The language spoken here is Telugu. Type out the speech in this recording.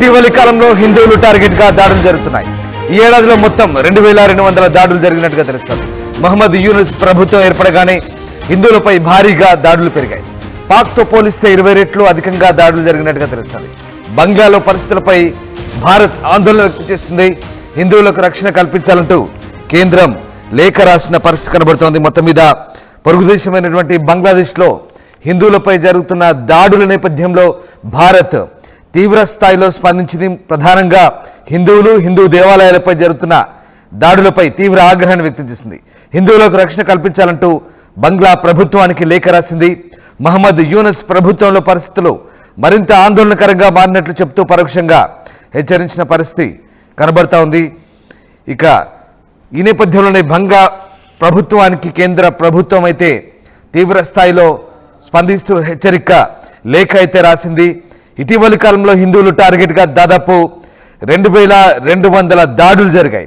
ఇటీవలి కాలంలో హిందువులు టార్గెట్ గా దాడులు జరుగుతున్నాయి. ఈ ఏడాదిలో మొత్తం 2200 దాడులు జరిగినట్టుగా తెలుస్తోంది. మహమ్మద్ యూనుస్ ప్రభుత్వం ఏర్పడగానే హిందువులపై భారీగా దాడులు పెరిగాయి. పాక్తో పోలిస్తే 20 రెట్లు అధికంగా దాడులు జరిగినట్టుగా తెలుస్తోంది. బంగ్లాలో పరిస్థితులపై భారత్ ఆందోళన వ్యక్తం చేస్తుంది. హిందువులకు రక్షణ కల్పించాలంటూ కేంద్రం లేఖ రాసిన పరిస్థితి కనబడుతోంది. మొత్తం మీద పొరుగు దేశమైనటువంటి బంగ్లాదేశ్లో హిందువులపై జరుగుతున్న దాడుల నేపథ్యంలో భారత్ తీవ్ర స్థాయిలో స్పందించింది. ప్రధానంగా హిందువులు, హిందూ దేవాలయాలపై జరుగుతున్న దాడులపై తీవ్ర ఆగ్రహాన్ని వ్యక్తం చేసింది. హిందువులకు రక్షణ కల్పించాలంటూ బంగ్లా ప్రభుత్వానికి లేఖ రాసింది. మహమ్మద్ యూనుస్ ప్రభుత్వంలో పరిస్థితులు మరింత ఆందోళనకరంగా మారినట్లు చెప్తూ పరోక్షంగా హెచ్చరించిన పరిస్థితి కనబడతా ఉంది. ఇక ఈ నేపథ్యంలోనే బంగ్లా ప్రభుత్వానికి కేంద్ర ప్రభుత్వం అయితే తీవ్ర స్థాయిలో స్పందిస్తూ హెచ్చరిక లేఖ అయితే రాసింది. ఇటీవలి కాలంలో హిందువులు టార్గెట్గా దాదాపు 2200 దాడులు జరిగాయి.